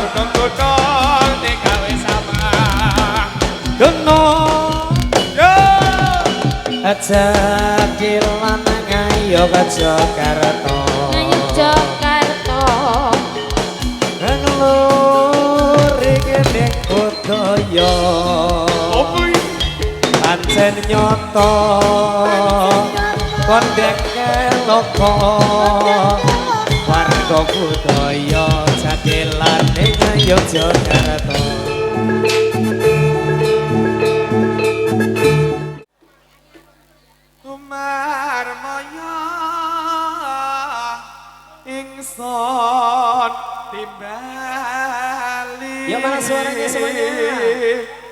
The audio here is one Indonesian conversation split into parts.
kuno digawe sama Kena Ajak lanang ayo ke Jakarta Ayo Jakarta Ngelur iki ning budaya Pancen nyoto Kondeke loko Warga budaya Jatilan ning ayo Jakarta Marmaya ingsun timbali Ya mana suaranya semuanya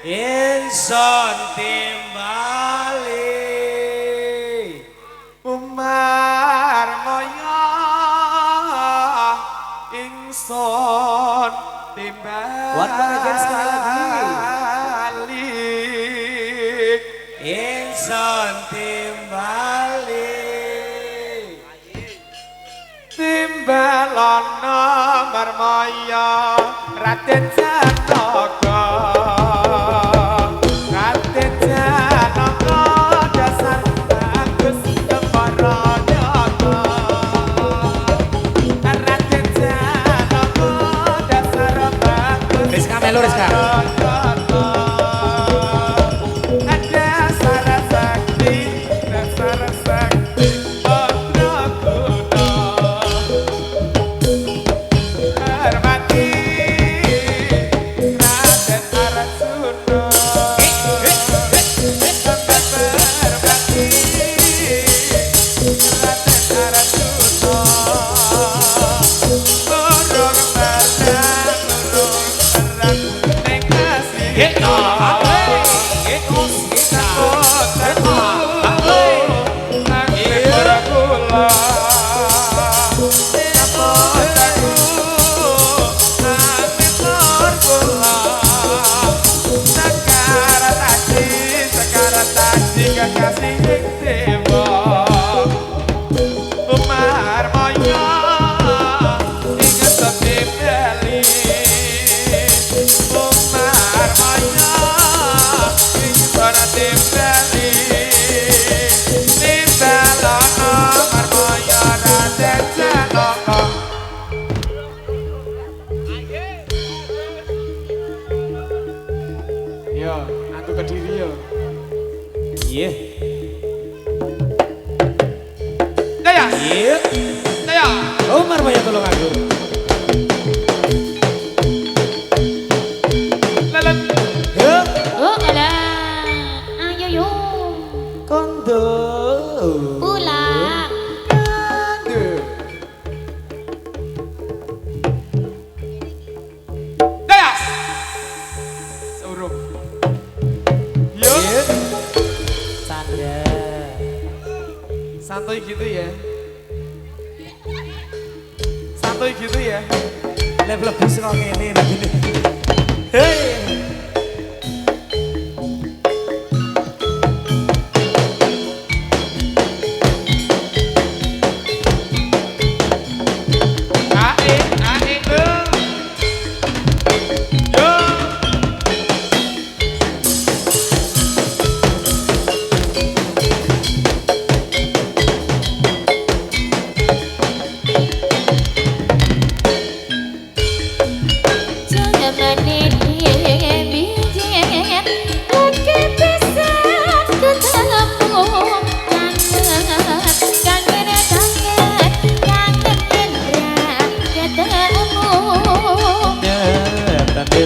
Ingsun timbali Marmaya ingsun timbali One more again sekali lagi Ingsun timbali Timbalana marmaya Raden Janaka Raden Janaka dasar bagus keparadaka Raden Janaka dasar bagus Rizka melu Rizka Iya. Daya. Iya. Daya. Umar banyak tolong aku. Lalan. Ya. Oh alah ayo yo Kondo. pulang Daya. Seurung. Yo. Iya. Canda. Santuy gitu ya. Santuy gitu ya. Level lebih serong ini begini. Hei.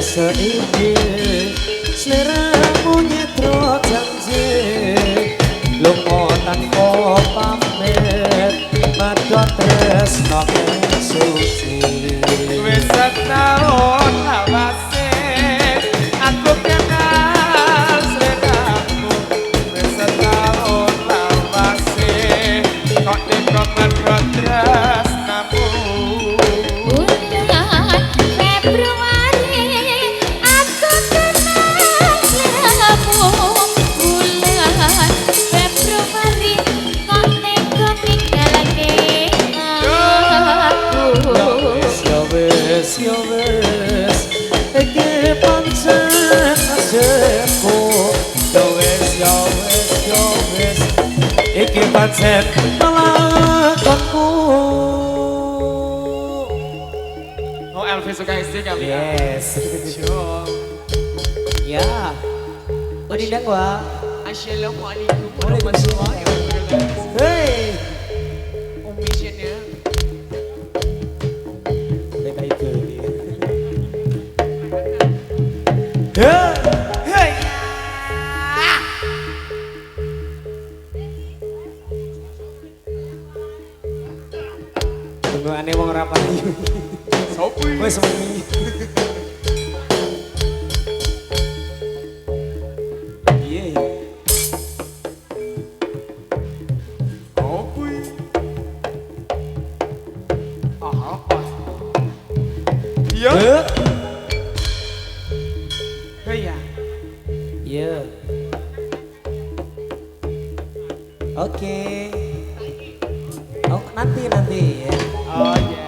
Seiki seleramu nyetro janji lunga tanpa pamit madha tresno suci wis setahun lawase aku kenal seleramu wis setahun lawase kok dipromen tresnamu Yo wes pancen lakonku. Oh Elvi suka istri kali ya. Yes. Sure. Ya. Udah gua. Assalamualaikum warahmatullahi wabarakatuh. Hei. Omissionnya. Beda itu. Hei. Hei. Tunggu aneh wong rapati. Sopo iki? Wes semuanya. Iya ya. Sopo iki? Apa? Iya. Hei ya. Iya. Oke. Oh nanti ya. Oh ya.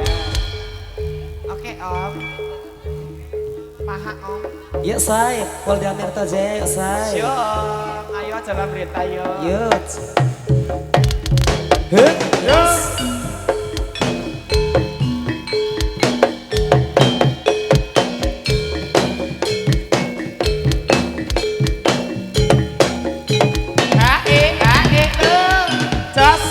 Oke Om. Paha Om. Yuk say, Polda Metro Jaya yuk say. Syong, ayo jalan berita yuk. Yuk. Heh, yes. Jos.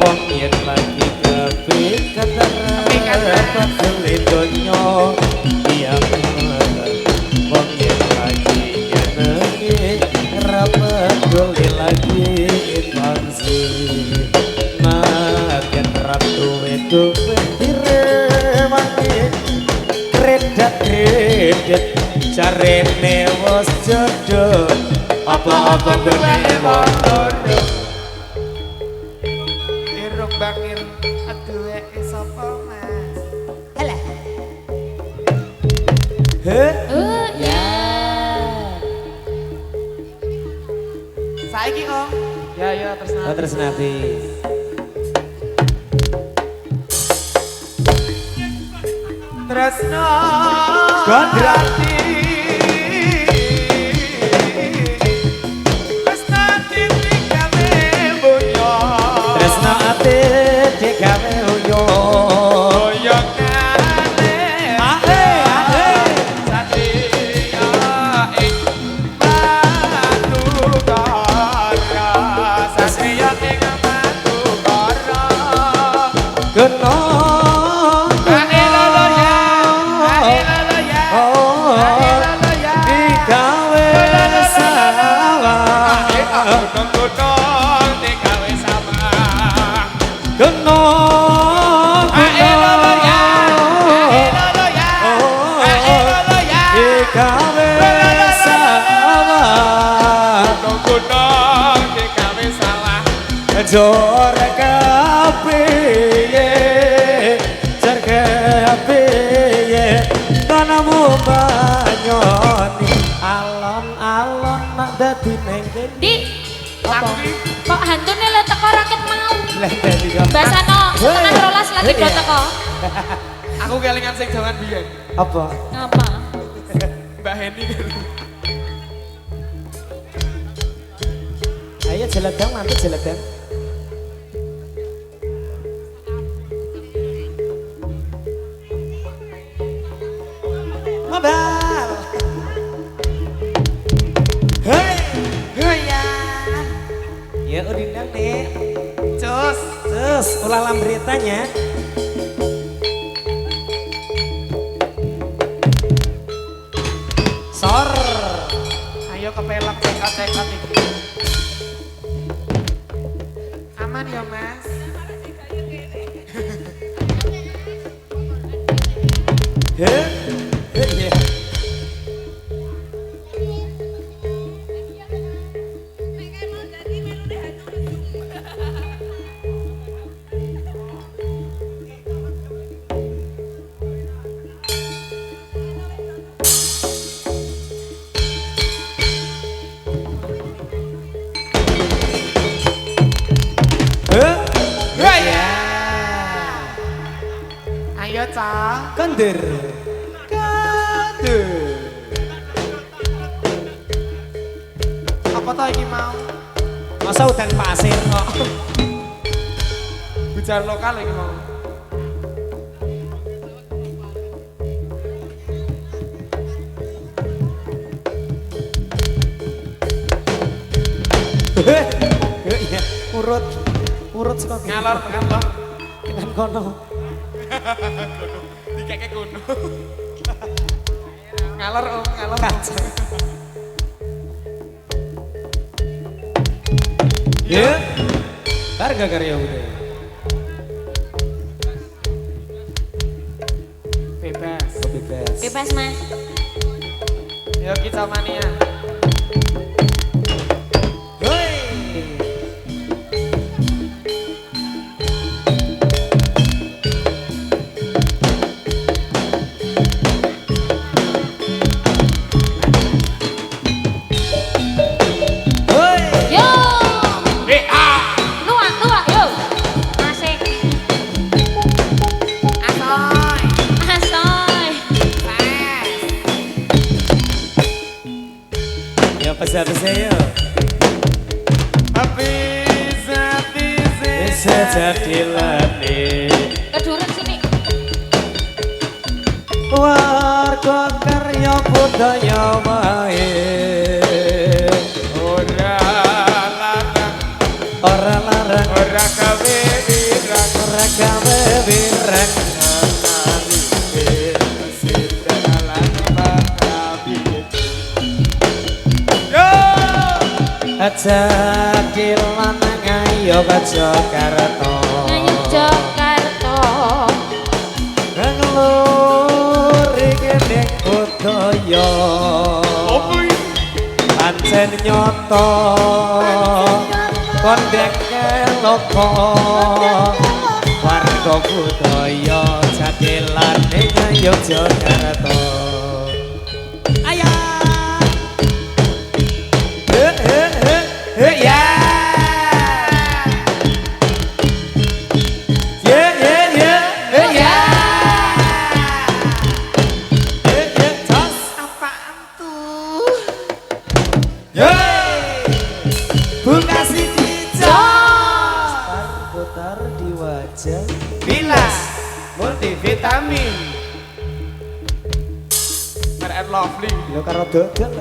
Wong yen lagi kepikat rapat donya iya bener. Wong yen lagi nyenengi rapat lagi intansi. Nah yen ratu itu direwangi kredit jarene wis jodoh apa-apa gene wong Irung bangir aduh sapa Mas? Alah. Heh Ya. Saiki Om. Ya terus oh terus nabi Tresno Gondrati. Tresno digawe boyo tresna ati digawe uyo boyo kale ae Satria ing Batu Kara Satria ing Batu Kara kena digawe salah kena digawe salah jor kapiye jar kapiye tanamu banyoni alon-alon nak dadi ning kene Di. apa Kok hantune le teko rakit mau. leh dadi kok Basano setengah rolas lagi do teko. Aku kelingan sing jaman biyen apa Ngapa? Mbak Heni kan. ayo jeledang nanti jeledang mabal hei Ya ya udindang nih Cus terus ulang beritanya sor Ayo kepelak cekat-cekat iki ya Mas. Iya. Ya. Ayo Cak. Kendir. Kendir. Apa toh iki mau? Masa udan pasir kok. Hujan lokal iki mau. Iya, urut. Urut saka Ngalor tekan loh. tekan kono. Dikeke kono. Ngalor Om, ngalor. Kaca. Ya. Harga karya udah. Bebas. Bebas. Bebas Mas. Yo kita mania. Hoi. Hoi. Yo. BA. Luak, luak, yo. Asik. Asoy. Asoy. Ya pesan-pesan ya. Bisa jadi lani. Keduren sini. Warga karya budaya wae. Ora larang, Ora larang, ora gawe wirang, ora gawe wireng. Aja kilan ngayo ke Jakarta. Ngayu Jakarta. Ngelur iki ning budaya. Pancen nyoto kondeke loko warga budaya jatilan ning Yogyakarta. Ayah ya ya tos Apaan tuh? buka si Jos. putar di wajah Bilas multivitamin. Fair and Lovely. ya karo dodol